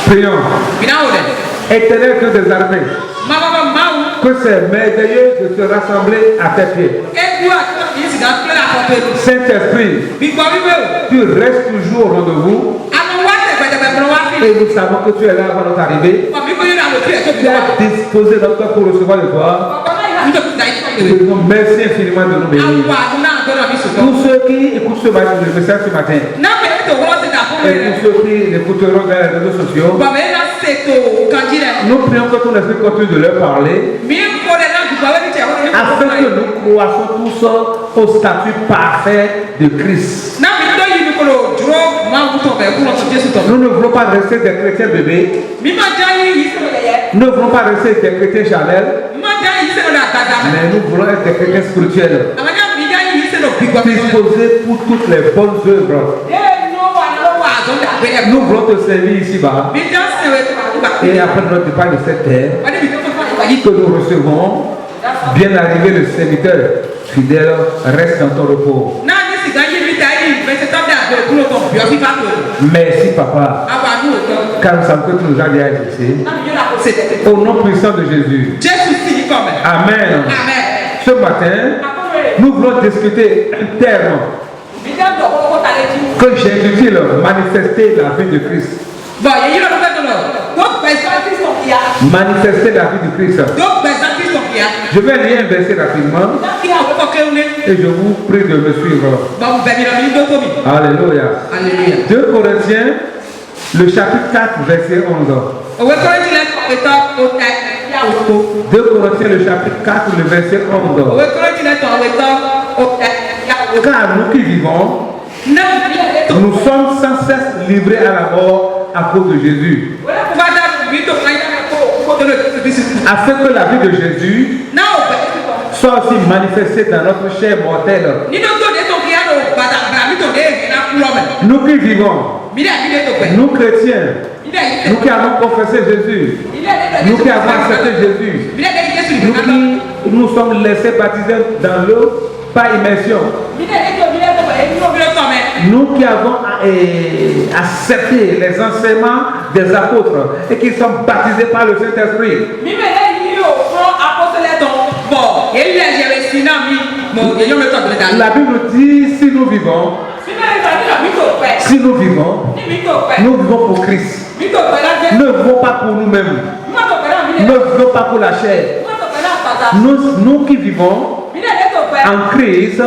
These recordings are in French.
Prions. Éternel Dieu des armées, que c'est merveilleux de se rassembler à tes pieds. Saint-Esprit, tu restes toujours au rendez-vous. Et nous savons que tu es là avant notre arrivée. Tu as disposé notre corps pour recevoir le toi. Merci infiniment de nous bénir. Tous ceux qui écoutent ce matin, le message ce matin, et tous ceux qui l'écouteront dans les réseaux sociaux, nous prions que ton esprit continue de leur parler, afin que nous croissions tous au statut parfait de Christ. Nous ne voulons pas rester des chrétiens bébés. Nous ne voulons pas rester des chrétiens charnels. Mais nous voulons être des chrétiens spirituels, disposés pour toutes les bonnes œuvres. Nous voulons te servir ici-bas. Et après notre départ de cette terre, que nous recevons, bien arrivé le serviteur fidèle, reste dans ton repos. Merci papa, car nous savons que tu nous as déjà exaucés. Au nom puissant de Jésus. Amen. Ce matin, nous voulons discuter un terme que j'intitule manifester la vie de Christ. Manifester la vie de Christ. Je vais lire un verset rapidement et je vous prie de me suivre. Alléluia. 2 Corinthiens, le chapitre 4, verset 11. 2 Corinthiens, le chapitre 4, le verset 11. Car nous qui vivons, nous sommes sans cesse livrés à la mort à cause de Jésus, afin que la vie de Jésus soit aussi manifestée dans notre chair mortelle. Nous qui vivons, nous chrétiens, nous qui avons confessé Jésus, nous qui avons accepté Jésus, nous sommes laissés baptiser dans l'eau par immersion, nous qui avons accepté les enseignements des apôtres et qui sommes baptisés par le Saint-Esprit. La Bible dit, si nous vivons, nous vivons pour Christ. Nous ne vivons pas pour nous-mêmes. Nous ne vivons pas pour la chair. Nous qui vivons en Christ,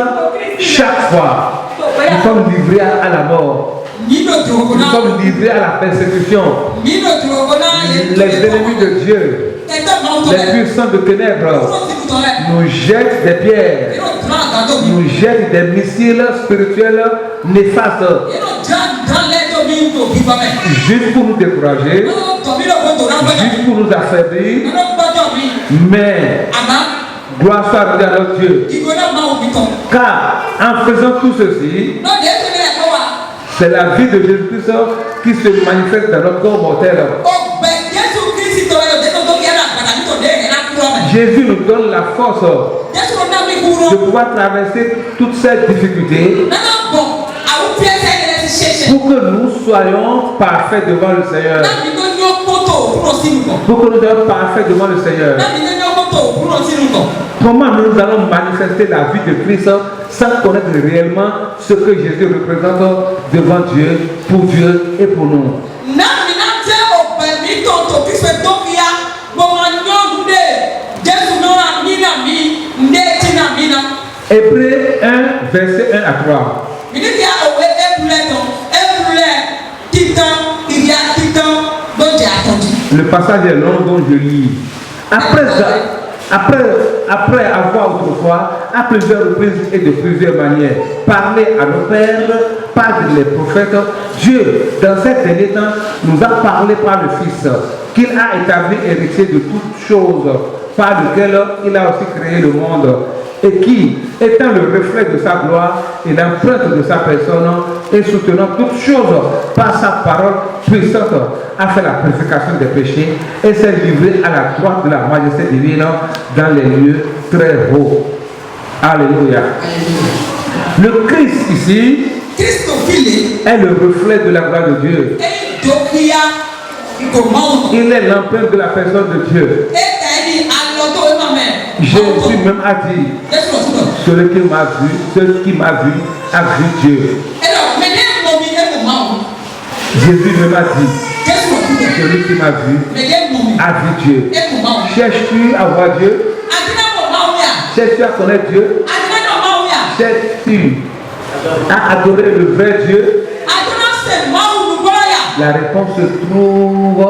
chaque fois, nous sommes livrés à la mort. Nous sommes livrés à la persécution. Les ennemis de Dieu, les puissants de ténèbres, nous jettent des pierres, nous jettent des missiles spirituels néfastes, juste pour nous décourager, juste pour nous affaiblir. Mais gloire soit à notre Dieu, car en faisant tout ceci, c'est la vie de Jésus-Christ qui se manifeste dans notre corps mortel. Jésus nous donne la force de pouvoir traverser toutes ces difficultés pour que nous soyons parfaits devant le Seigneur. Pour que nous soyons parfaits devant le Seigneur. Comment nous allons manifester la vie de Christ sans connaître réellement ce que Jésus représente devant Dieu, pour Dieu et pour nous? Hébreux 1, verset 1 à 3. Le passage est long, donc je lis. Après avoir autrefois, à plusieurs reprises et de plusieurs manières, parlé à nos pères par les prophètes, Dieu, dans ces derniers temps, nous a parlé par le Fils, qu'il a établi héritier de toutes choses, par lequel il a aussi créé le monde, et qui, étant le reflet de sa gloire et l'empreinte de sa personne, et soutenant toutes choses par sa parole puissante, a fait la purification des péchés et s'est livré à la droite de la majesté divine dans les lieux très hauts. Alléluia. Le Christ ici est le reflet de la gloire de Dieu. Il est l'empreinte de la personne de Dieu. Jésus même a dit, celui qui m'a vu a vu Dieu. Jésus même a dit, celui qui m'a vu a vu Dieu. Cherches-tu à voir Dieu? Cherches-tu à connaître Dieu? Cherches-tu à adorer le vrai Dieu? La réponse se trouve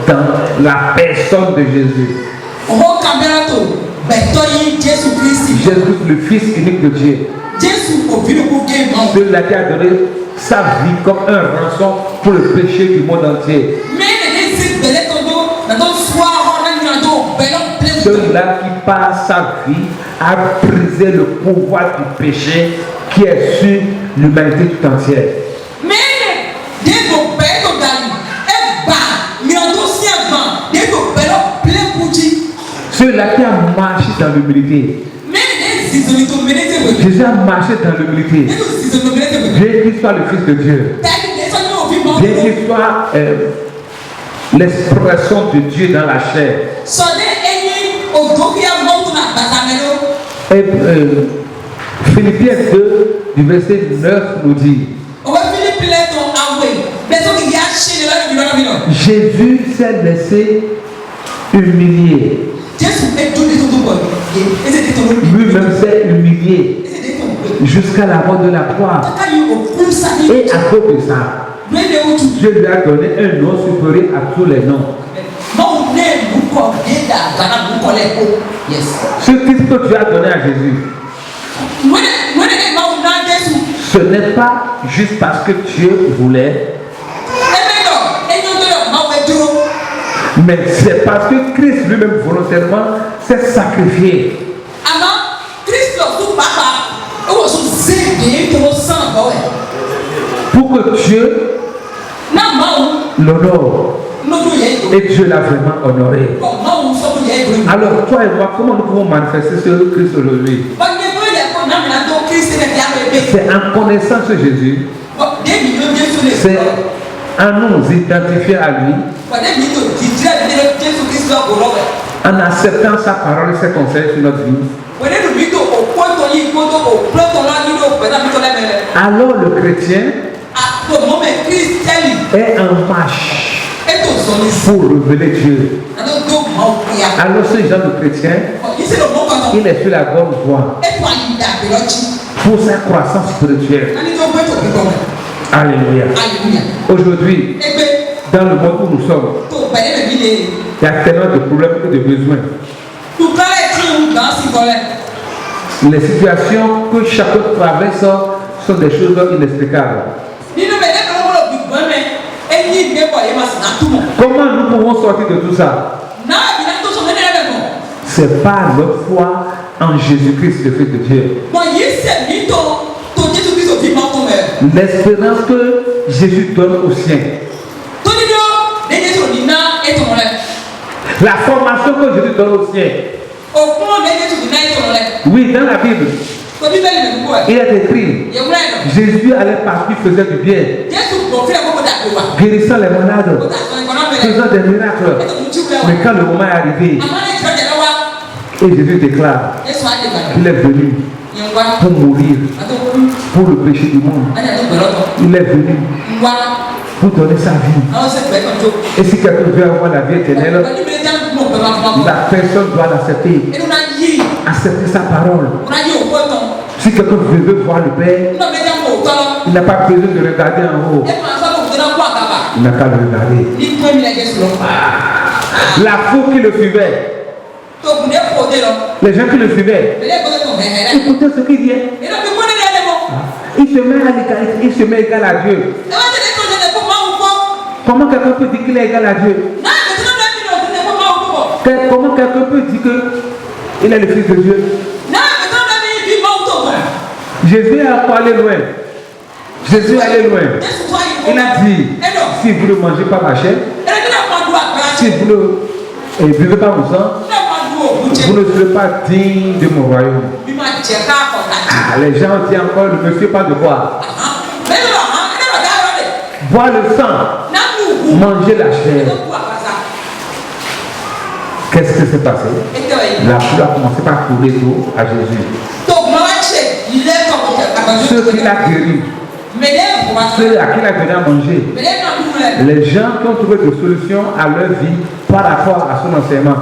dans la personne de Jésus. Jésus, le Fils unique de Dieu. Celui-là qui a donné sa vie comme un rançon pour le péché du monde entier. Celui-là qui par sa vie a brisé le pouvoir du péché qui est sur l'humanité tout entière. Celui-là qui a marché dans l'humilité. Jésus a marché dans l'humilité. Bien qu'il soit le Fils de Dieu. Bien qu'il soit l'expression de Dieu dans la chair. Et Philippiens 2, du verset 9 nous dit, Jésus s'est laissé humilier. Lui-même s'est humilié jusqu'à la mort de la croix. Et à cause de ça, Dieu lui a donné un nom supérieur à tous les noms. Ce titre que Dieu a donné à Jésus, ce n'est pas juste parce que Dieu voulait, mais c'est parce que Christ lui-même volontairement s'est sacrifié. Pour que Dieu l'honore. Et Dieu l'a vraiment honoré. Alors toi et moi, comment nous pouvons manifester ce Christ aujourd'hui? C'est en connaissant ce Jésus. C'est en nous identifiant à lui. En acceptant sa parole et ses conseils sur notre vie. Alors le chrétien est en marche pour révéler Dieu. Alors ce genre de chrétien, il est sur la bonne voie pour sa croissance spirituelle. Alléluia. Aujourd'hui, dans le monde où nous sommes, il y a tellement de problèmes et de besoins. Les situations que chacun traverse sont des choses inexplicables. Comment nous pouvons sortir de tout ça? C'est par notre foi en Jésus-Christ, le Fils de Dieu. L'espérance que Jésus donne aux siens. La formation que Jésus donne aux siens. Oui, dans la Bible, il est écrit, Jésus allait partout, faisait du bien, guérissant les malades, faisant des miracles. Mais quand le moment est arrivé, et Jésus déclare qu'il est venu pour mourir pour le péché du monde. Il est venu pour donner sa vie. Et si quelqu'un veut avoir la vie éternelle, la personne doit l'accepter. Accepter sa parole. Si quelqu'un veut voir le Père, il n'a pas besoin de regarder en haut. Il n'a qu'à le regarder. La foule qui le suivait, les gens qui le suivaient, écoutez ce qu'il dit. Il se met à l'égalité, il se met égal à Dieu. Comment quelqu'un peut dire qu'il est égal à Dieu? Comment quelqu'un peut dire qu'il est le Fils de Dieu? Jésus est allé loin. Jésus est allé loin. Il a dit, si vous ne mangez pas ma chair, si vous ne buvez pas mon sang, vous ne serez pas digne de mon royaume. Ah, les gens disent encore, ne me fie pas de boire. Boire le sang manger la chair. Qu'est-ce qui s'est passé? La foule a commencé par courir tout à Jésus. Ceux qui l'ont guéri, ceux à qui il a donné à manger, les gens qui ont trouvé des solutions à leur vie par rapport à son enseignement.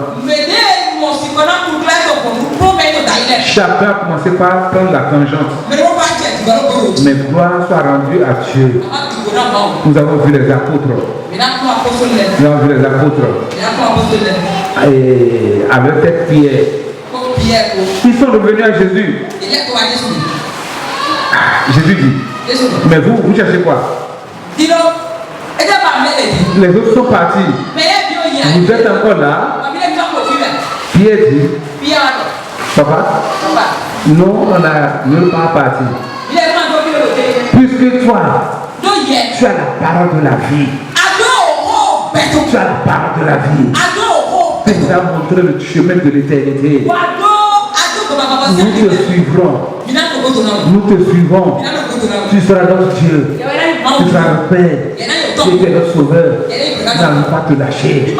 Chacun a commencé par prendre la tangente. Mais gloire soit rendue à Dieu. Nous avons vu les apôtres. Nous avons vu les apôtres. Et avec cette Pierre, ils sont revenus à Jésus. Jésus dit, mais vous cherchez quoi? Les autres sont partis. Vous êtes encore là. Pierre dit, papa, non, on n'a nulle part parti. Puisque toi, tu as la parole de la vie. Tu as la parole de la vie. Tu nous as montré le chemin de l'éternité. Nous te suivrons. Nous te suivrons. Tu seras notre Dieu. Tu seras notre Père. Tu es notre Sauveur. Nous n'allons pas te lâcher.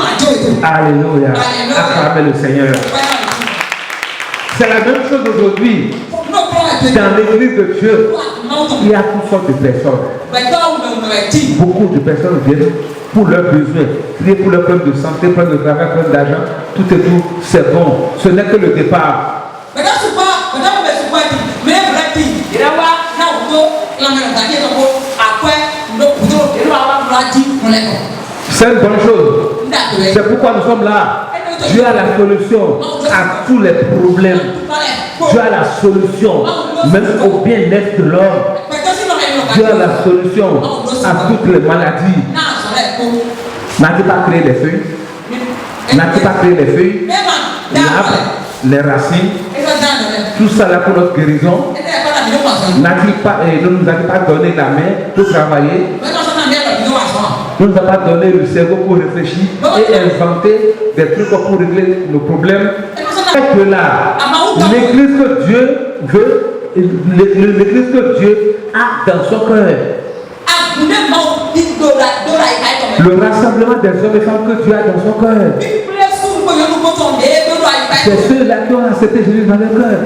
Alléluia. Acclamez le Seigneur. C'est la même chose aujourd'hui. Dans l'église de Dieu, il y a toutes sortes de personnes. Beaucoup de personnes viennent pour leurs besoins, pour leurs problèmes de santé, problèmes de travail, problèmes d'argent. Tout et tout, c'est bon. Ce n'est que le départ. C'est une bonne chose. C'est pourquoi nous sommes là. Dieu a la solution à tous les problèmes. Dieu a la solution même au bien-être de l'homme. Dieu a la solution à toutes les maladies. N'a-t-il pas créé les feuilles? N'a-t-il pas créé les feuilles? L'arbre, les racines, tout ça là pour notre guérison. N'a-t-il pas, ne nous a-t-il pas donné la main pour travailler? Ne nous a pas donné le cerveau pour réfléchir et inventer des trucs pour régler nos problèmes. Que là, l'église que Dieu veut, l'église que Dieu a dans son cœur. Le rassemblement des hommes et femmes que Dieu a dans son cœur. C'est ceux-là qui ont accepté Jésus dans leur cœur.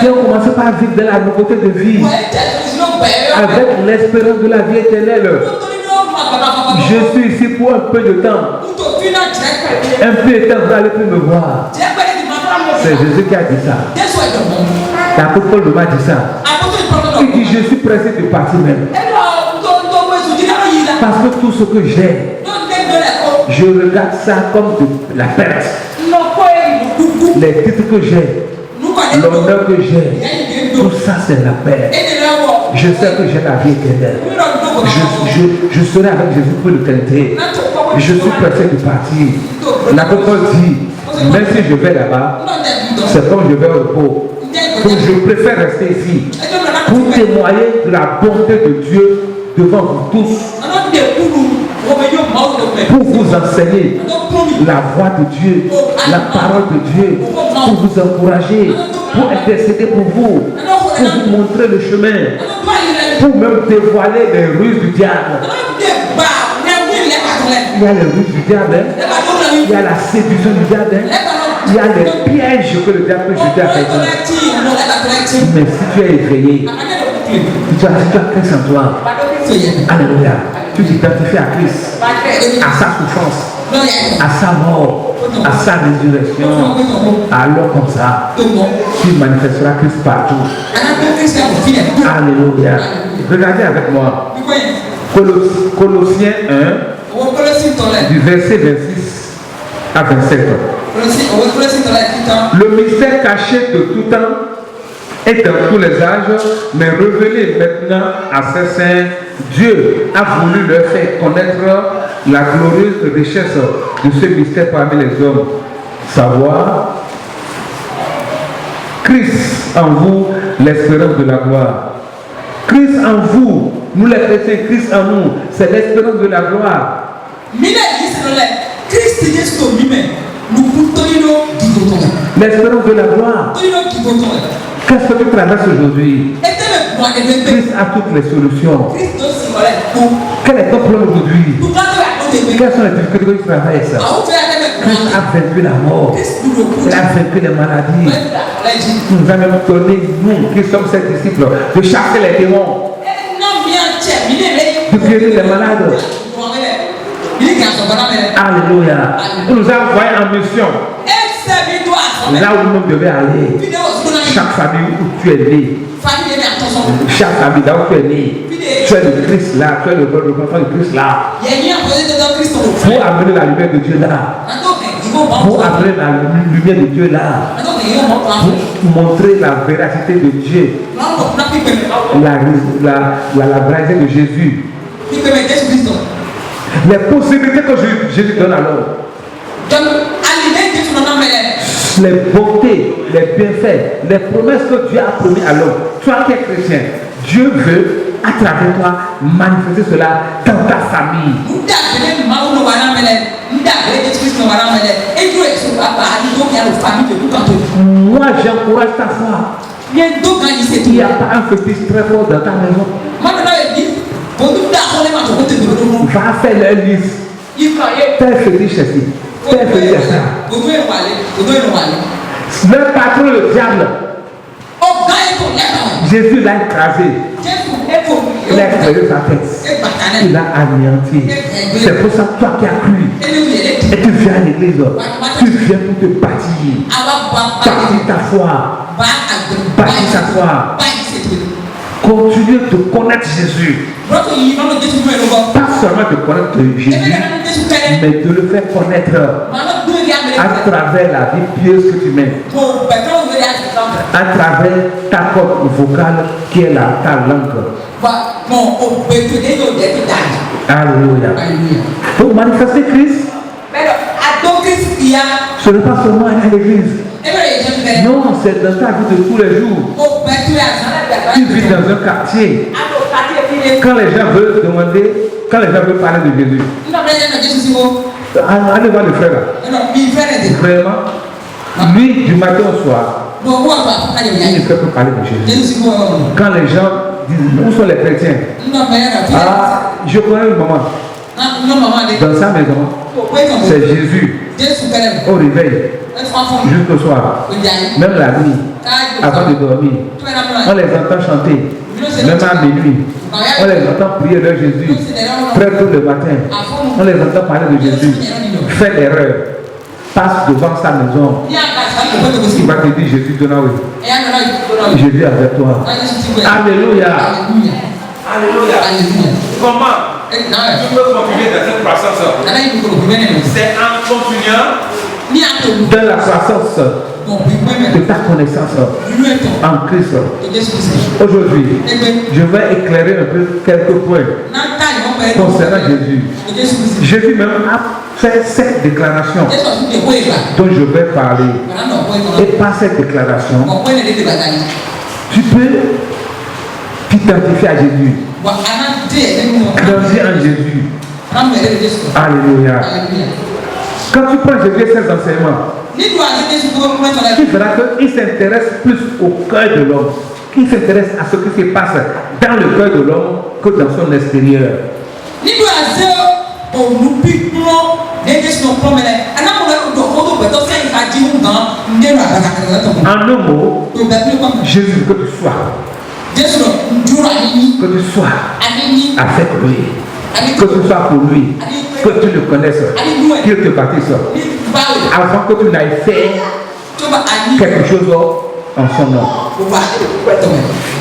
Qui ont commencé par vivre de la nouveauté de vie. Avec l'espérance de la vie éternelle. Je suis ici pour un peu de temps. Un peu de temps, vous allez plus me voir. C'est Jésus qui a dit ça. L'apôtre Paul m'a dit ça. Il dit, je suis pressé de partir même. Parce que tout ce que j'ai, je regarde ça comme de la perte. Les titres que j'ai, l'honneur que j'ai, tout ça c'est la perte. Je sais que j'ai la vie éternelle. Je serai avec Jésus pour l'éternité. Je suis pressé de partir. L'apôtre Paul dit, même si je vais là-bas, c'est comme je vais au repos. Donc je préfère rester ici pour témoigner de la bonté de Dieu devant vous tous. Pour vous enseigner la voix de Dieu, la parole de Dieu, pour vous encourager, pour intercéder pour vous montrer le chemin, pour même dévoiler les ruses du diable. Il y a les ruses du diable, il y a la séduction du diable, il y a les pièges que le diable peut jeter à quelqu'un. Mais si tu es éveillé, si tu as Christ en toi, alléluia, tu t'identifies à Christ, à sa souffrance, à sa mort, à sa résurrection, alors comme ça, tu manifesteras Christ partout. Alléluia. Regardez avec moi. Colossiens 1, du verset 26 à 27. Le mystère caché de tout temps et dans tous les âges, mais révélé maintenant à ses saints, Dieu a voulu leur faire connaître la glorieuse richesse de ce mystère parmi les hommes. Savoir Christ en vous, l'espérance de la gloire. Christ en vous, nous les chrétiens, Christ en nous, c'est l'espérance de la gloire. L'espérance de la gloire. Qu'est-ce que tu traverses aujourd'hui? Christ a toutes les solutions. Quel est ton problème aujourd'hui? Quelles sont les difficultés que tu traverses? Christ a vaincu la mort. Il a vaincu les maladies. Il nous a même donné, nous qui sommes ses disciples, de chasser les démons, de guérir les malades. Alléluia. Il nous a envoyés en mission. Là où nous devons aller. Chaque famille où tu es né. Chaque famille là où tu es né. Tu es le Christ là. Tu es le enfant de Christ là. Pour amener la lumière de Dieu là. Pour amener la lumière de Dieu là. Pour montrer la véracité de Dieu. La véracité de Jésus. Les possibilités que Jésus donne à l'homme. Les bontés, les bienfaits, les promesses que Dieu a promis à l'homme. Toi qui es chrétien, Dieu veut, à travers toi, manifester cela dans ta famille. Moi, j'encourage ta foi. Il n'y a pas un fétiche très fort dans ta maison. Va faire leur liste. Tel fétiche ceci. Tel fétiche ça. Le patron, le diable. Jésus l'a écrasé. Il a écrasé sa tête. Il l'a anéanti. C'est pour ça que toi qui as cru et tu viens à l'église, tu viens pour te bâtir. Bâtir ta foi. Bâtir ta foi. Continue de connaître Jésus. Pas seulement de connaître Jésus, mais de le faire connaître à travers la vie pieuse que tu mets. À travers ta corde vocale qui est ta langue. Alléluia. Pour manifester Christ, ce n'est pas seulement à l'église. Non, c'est dans ta vie de tous les jours. Tu vis dans un quartier. Quand les gens veulent demander, quand les gens veulent parler de Jésus, allez voir le frère là. Vraiment, lui, du matin au soir, il ne fait que parler de Jésus. Quand les gens disent, où sont les chrétiens? Ah, je connais une maman. Dans sa maison, c'est Jésus. Au réveil, jusqu'au soir, même la nuit, avant de dormir, on les entend chanter. Même à minuit, on les entend prier de Jésus. Très tôt le matin, on les entend parler de Jésus. Fais l'erreur, passe devant sa maison. Il va te dire Jésus de Noé. Jésus est avec toi. Alléluia. Alléluia. Comment tu peux continuer dans cette croissance? C'est en continuant dans la croissance de ta connaissance en Christ. Aujourd'hui, je vais éclairer un peu quelques points concernant Jésus. Jésus même a fait cette déclaration dont je vais parler. Et par cette déclaration, tu peux t'identifier à Jésus. Grandir en Jésus. Alléluia. Quand tu prends Jésus et ses enseignements, tu verras qu'il s'intéresse plus au cœur de l'homme. Il s'intéresse à ce qui se passe dans le cœur de l'homme que dans son extérieur. En un mot, Jésus veut que tu sois. Que tu sois avec lui. Que tu sois pour lui. Que tu le connaisses. Qu'il te bâtisse. Avant que tu n'ailles faire quelque chose en son nom.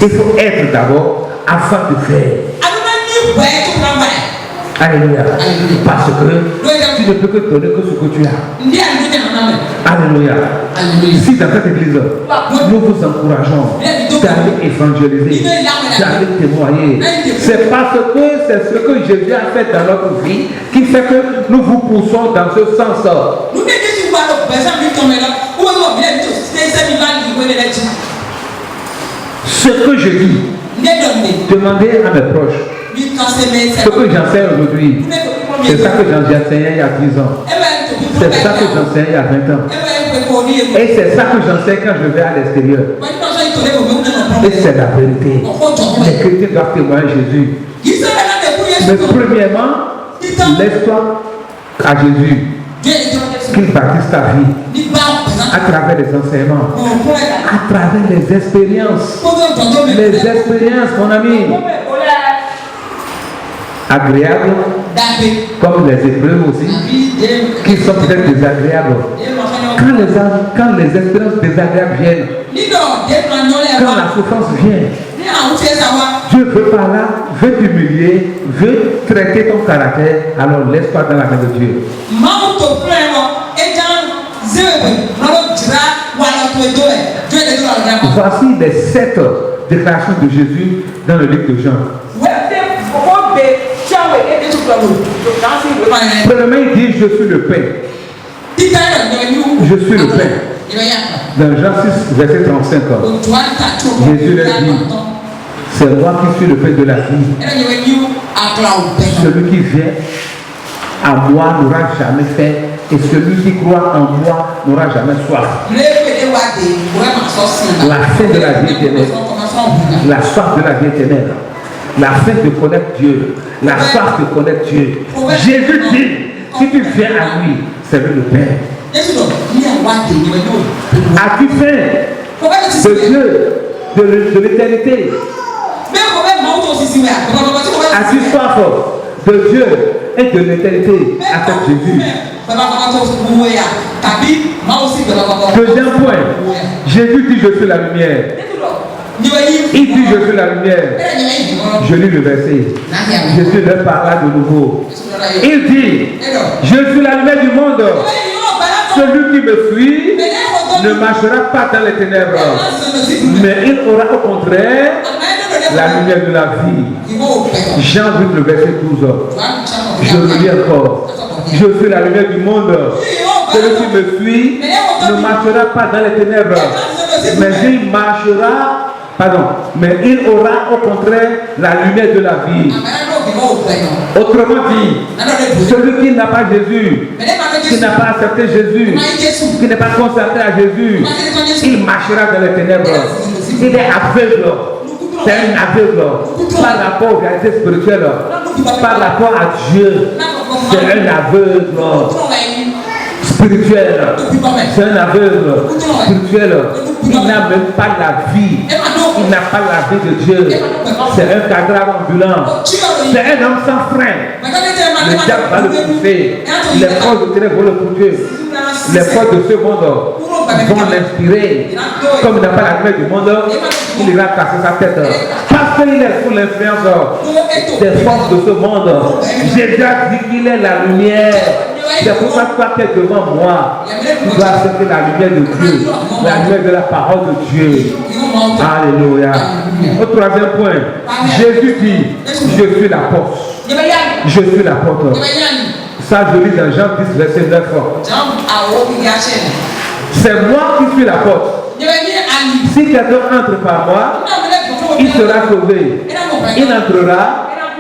Il faut être d'abord avant de faire. Alléluia. Parce que tu ne peux que donner que ce que tu as. Alléluia. Si dans cette église, nous vous encourageons d'aller évangéliser, d'aller témoigner. C'est parce que c'est ce que Jésus a fait dans notre vie qui fait que nous vous poussons dans ce sens. Ce que je dis, demandez à mes proches. Ce que j'enseigne aujourd'hui, c'est ça que j'enseignais il y a 10 ans. C'est ça que j'enseigne il y a 20 ans. Et c'est ça que j'enseigne quand je vais à l'extérieur. Et c'est la vérité. Les chrétiens doivent témoigner Jésus. Mais premièrement, laisse-toi à Jésus qu'il bâtisse ta vie à travers les enseignements, à travers les expériences. Les expériences, mon ami, agréables, comme les épreuves aussi, qui sont peut-être désagréables. Quand les expériences désagréables viennent, quand la souffrance vient, Dieu veut par là, veut t'humilier, veut traiter ton caractère, alors laisse-toi dans la main de Dieu. Voici les 7 déclarations de Jésus dans le livre de Jean. Premièrement, il dit: je suis le pain. Je suis le pain. Dans Jean 6, verset 35, Jésus leur dit: c'est moi qui suis le pain de la vie. Celui qui vient à moi n'aura jamais faim, et celui qui croit en moi n'aura jamais soif. La faim de la vie éternelle, la soif de la vie éternelle, la faim de connaître Dieu, la soif de connaître Dieu. Jésus dit: si tu viens à lui, c'est lui le pain. As-tu faim de Dieu, de l'éternité? As-tu soif de Dieu et de l'éternité avec Jésus? Deuxième point, Jésus dit: je suis la lumière. Il dit: je suis la lumière. Je lis le verset. Jésus leur parla de nouveau. Il dit: je suis la lumière du monde. Celui qui me suit ne marchera pas dans les ténèbres, mais il aura au contraire la lumière de la vie. Jean 8, le verset 12. Je le lis encore. Je suis la lumière du monde. Celui qui me suit ne marchera pas dans les ténèbres, mais mais il aura au contraire la lumière de la vie. Autrement dit, celui qui n'a pas Jésus, qui n'a pas accepté Jésus, qui n'est pas consacré à Jésus, il marchera dans les ténèbres. Il est aveugle. C'est un aveugle par rapport aux réalités spirituelles, par rapport à Dieu. C'est un aveugle spirituel. C'est un aveugle spirituel. Il n'a même pas la vie. Il n'a pas la vie de Dieu. C'est un cadavre ambulant. C'est un homme sans frein. Le diable va le pousser. Les forces de ténèbres vont le pousser. Les forces de ce monde vont l'inspirer. Comme il n'a pas la lumière du monde, il ira casser sa tête. Parce qu'il est sous l'influence des forces de ce monde. J'ai déjà dit qu'il est la lumière. C'est pourquoi toi qui es devant moi, tu dois accepter la lumière de Dieu, la lumière de la parole de Dieu. Alléluia. Au troisième point, Jésus dit: je suis la porte. Je suis la porte. Ça, je lis dans Jean 10, verset 9. C'est moi qui suis la porte. Si quelqu'un entre par moi, il sera sauvé. Il entrera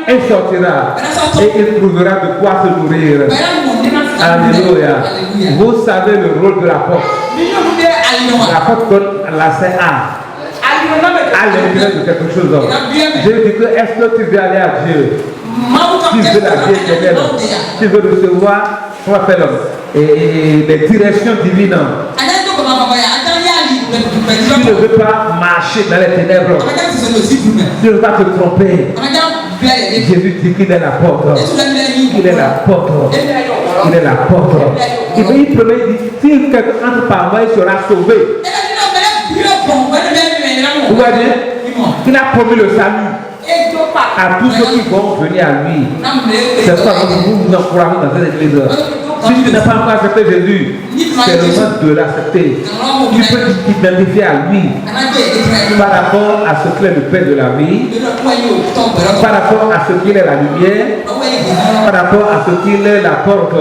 et sortira, et il trouvera de quoi se nourrir. Alléluia. Vous savez le rôle de la porte. La porte donne l'accès à l'intérieur de quelque chose. Je dis que est-ce que tu veux aller à Dieu? Tu veux la vie éternelle? Tu veux recevoir, on appelle les directions divines. Tu ne veux pas marcher dans les ténèbres. Tu ne veux pas te tromper. Jésus dit qu'il est la porte. Il est la porte. Il est la porte. Il promet, il dit: si quelqu'un entre par moi, il sera sauvé. Vous voyez, il a promis le salut à tous ceux qui vont venir à lui. C'est ça, nous encourageons dans cette église. Si tu n'as pas encore accepté Jésus, c'est le moment de l'accepter. Tu peux t'identifier à lui par rapport à ce qu'il est le Père de la vie, par rapport à ce qu'il est la lumière, par rapport à ce qu'il est la porte.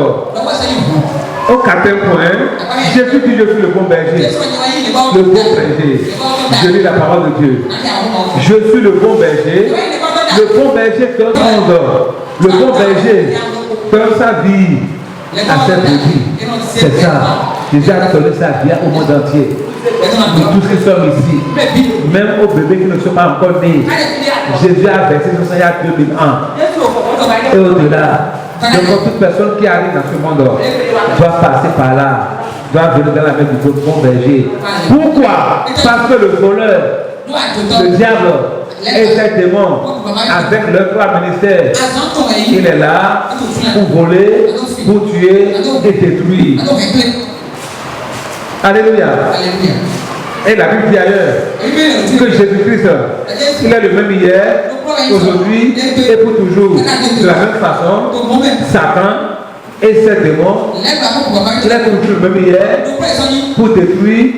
Au quatrième point, Jésus dit: je suis le bon berger. Le bon berger. Je lis la parole de Dieu. Je suis le bon berger. Le bon berger donne son ordre. Le bon berger donne sa vie à cette vie. C'est ça. Jésus a donné sa vie au monde entier. Nous tous qui sommes ici, même aux bébés qui ne sont pas encore nés, Jésus a versé son sang il y a 2000 ans. Et au-delà, donc toute personne qui arrive dans ce monde doit passer par là, doit venir dans la main du bon berger. Pourquoi? Parce que le voleur, le diable et ses démons, avec leur trois ministères, il est là pour voler, pour tuer et détruire. Alléluia. Et la Bible dit ailleurs que Jésus-Christ, il est le même hier, aujourd'hui et pour toujours. De la même façon, Satan et ses démons, il est toujours le même hier pour détruire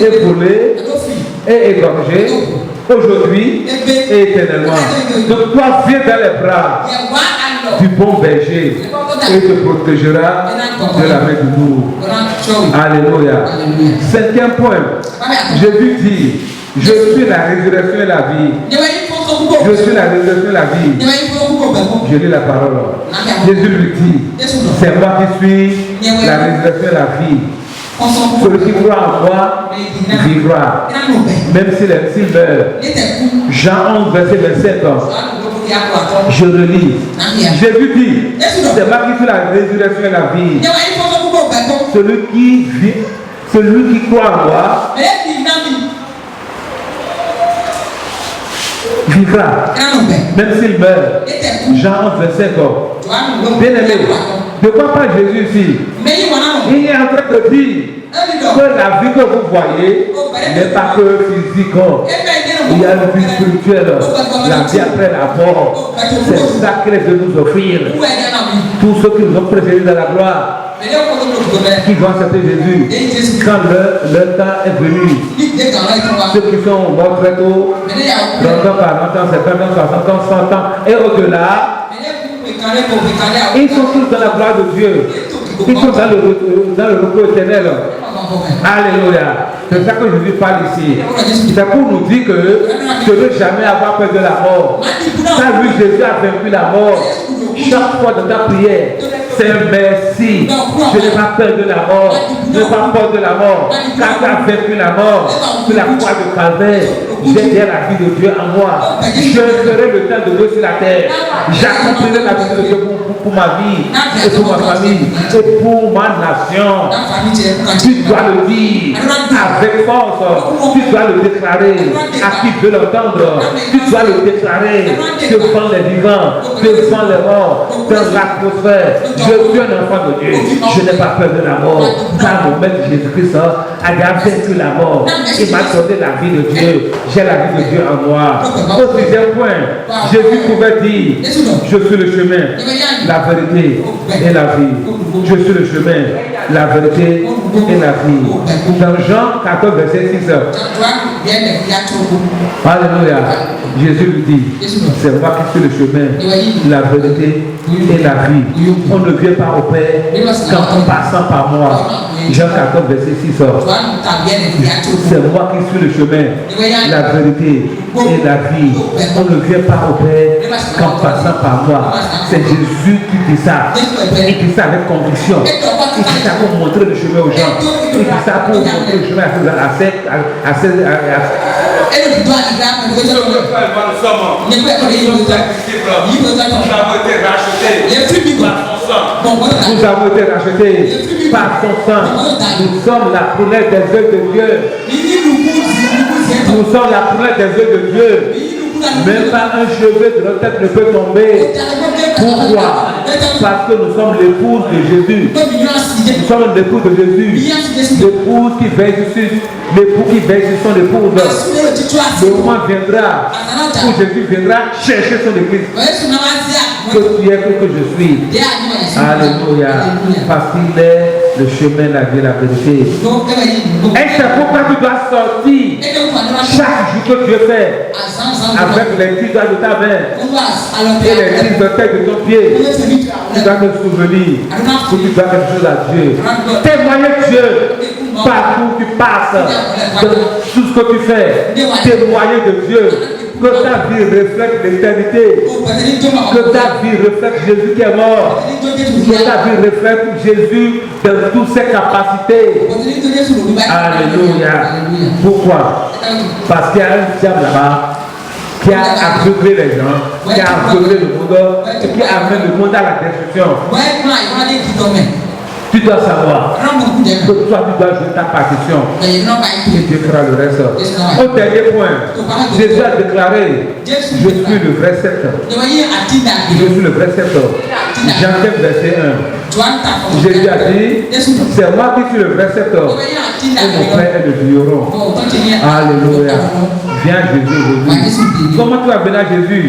et voler et égorger aujourd'hui et éternellement. Donc toi, viens dans les bras du bon berger et te protégera de la main du loup. Alléluia. Cinquième point, Jésus dit, je suis la résurrection et la vie. Je suis la résurrection et la vie. Je lis la parole. Jésus lui dit, c'est moi qui suis la résurrection et la vie. Celui qui croit en moi vivra, même s'il meurt. Jean 11, verset 25. Je le lis. Jésus dit, c'est moi qui suis la résurrection et la vie. Celui qui vit, celui qui croit en moi vivra, même s'il meurt. Jean 11, verset 25. Bien aimé, de quoi parle Jésus ici? Il est en train de dire que la vie que vous voyez n'est pas que physique. Il y a une vie spirituelle, la vie après la mort. C'est ça qu'il est de nous offrir. Tous ceux qui nous ont précédés dans la gloire, qui vont accepter Jésus quand leur temps est venu. Ceux qui sont morts très tôt, 30 ans, 40 ans, 50 ans, 60 ans, 100 ans et au-delà, ils sont tous dans la gloire de Dieu. Ils sont dans le repos éternel. Alléluia. C'est ça que Jésus parle ici. C'est pour nous dire que je ne veux jamais avoir peur de la mort. Car lui, Jésus a vaincu la mort. Chaque fois dans ta prière, c'est un merci. Je n'ai pas peur de la mort. Je n'ai pas peur de la mort. Car tu as vaincu la mort. Sur la croix de Calvaire, j'ai la vie de Dieu en moi. Je ferai le temps de Dieu sur la terre. J'accomplirai la vie de Dieu pour ma vie et pour ma famille et pour ma nation. Tu dois le dire avec force. Tu dois le déclarer à qui veut l'entendre. Tu dois le déclarer devant les vivants, devant les morts, dans l'atmosphère. Je suis un enfant de Dieu. Je n'ai pas peur de la mort. Car mon maître Jésus-Christ a vaincu la mort. Il m'a donné la vie de Dieu. J'ai la vie de Dieu en moi. Au sixième point, Jésus pouvait dire, je suis le chemin, la vérité et la vie. Je suis le chemin, la vérité et la vie. Dans Jean 14, verset 6. Alléluia. Jésus lui dit, c'est moi qui suis le chemin, la vérité et la vie. On ne vient pas au Père qu'en passant par moi. Jean 14, verset 6. C'est moi qui suis le chemin, la vérité et la vie. On ne vient pas au Père qu'en passant par moi. C'est Jésus qui dit ça. Il dit ça avec conviction. Il dit ça pour montrer le chemin aux gens. Il dit ça pour montrer le chemin à ses nous avons été rachetés par son sang. Nous sommes la prunelle des œuvres de Dieu. Nous sommes la prunelle des œuvres de Dieu. Même pas un cheveu de notre tête ne peut tomber. Pourquoi? Parce que nous sommes l'épouse de Jésus. Nous sommes l'épouse de Jésus. L'épouse qui veille sur l'époux qui veille sur son épouse. Le moment viendra où Jésus viendra chercher son église. Que tu es, que je suis. Alléluia. Parce qu'il est le chemin, la vie, la vérité. Et c'est pourquoi tu dois sortir chaque jour que Dieu fait avec les petits doigts de ta main et les petits orteils de ton pied. Tu dois te souvenir que tu dois quelque chose à Dieu. Témoigner Dieu partout où tu passes, de tout ce que tu fais. Témoigner de Dieu. Que ta vie reflète l'éternité. Que ta vie reflète Jésus qui est mort. Que ta vie reflète Jésus dans toutes ses capacités. Alléluia. Pourquoi? Parce qu'il y a un diable là-bas qui a aveuglé les gens, qui a aveuglé le monde, et qui amène le monde à la destruction. Tu dois savoir que toi, tu dois jouer ta partition et Dieu fera le reste. Au dernier point, Jésus a déclaré: je suis le vrai sceptre. Je suis le vrai sceptre. Jean 4, verset 1. Jésus a dit: c'est moi qui suis le vrai sceptre. Et mon frère est le vigneron. Alléluia. Viens Jésus aujourd'hui. Comment tu vas venir à Jésus?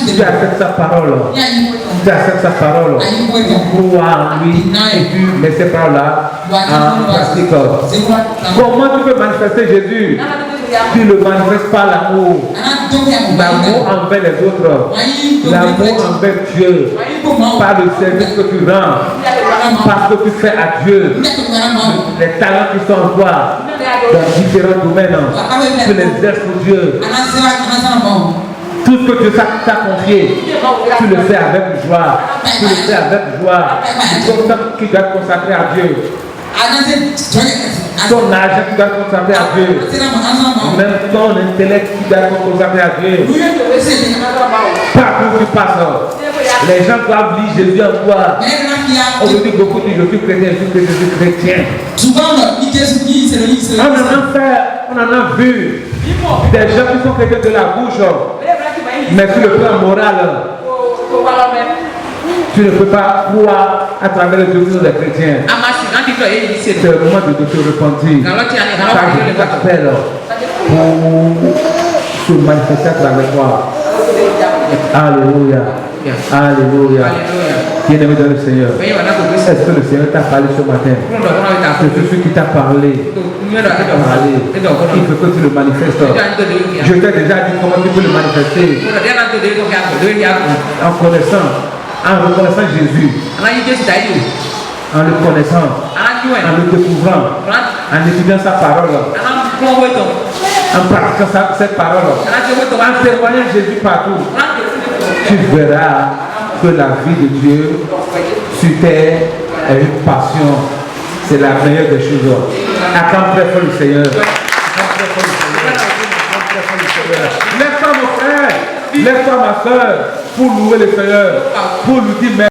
Tu acceptes sa parole. Tu acceptes sa parole. Tu crois en lui et tu mets ces paroles-là en pratique. Comment tu peux manifester Jésus? Tu ne manifestes pas l'amour. L'amour envers les autres. L'amour envers Dieu. Par le service que tu rends. Parce que tu fais à Dieu. Les talents qui sont en toi. Dans différents domaines. Tu les exerces pour Dieu. Tout ce que Dieu t'a confié, tu le fais avec joie. Tu le fais avec joie. C'est comme ça que tu dois te consacrer à Dieu. Ton argent, tu dois te consacrer à Dieu. Même ton intellect, tu dois te consacrer à Dieu. Partout où tu passes, les gens doivent lire Jésus en toi. Aujourd'hui, beaucoup disent: je suis chrétien, je suis chrétien. On en a vu des gens qui sont chrétiens de la bouche, mais sur le plan moral, tu ne peux pas croire à travers les doctrines des chrétiens. C'est le moment de te repentir. Car je t'appelle pour se manifester à travers toi. Alléluia. Alléluia. Bien-aimé dans le Seigneur, est-ce que le Seigneur t'a parlé ce matin? C'est celui qui t'a parlé. Il faut que tu le manifestes. Je t'ai déjà dit comment tu peux le manifester. En reconnaissant Jésus. En le connaissant. En le découvrant. En étudiant sa parole. En pratiquant cette parole. En témoignant Jésus partout. Tu verras que la vie de Dieu sur terre est une passion. C'est la meilleure des choses. Acclame très fort le Seigneur. Lève-toi mon frère, lève-toi ma soeur pour louer le Seigneur, pour lui dire merci.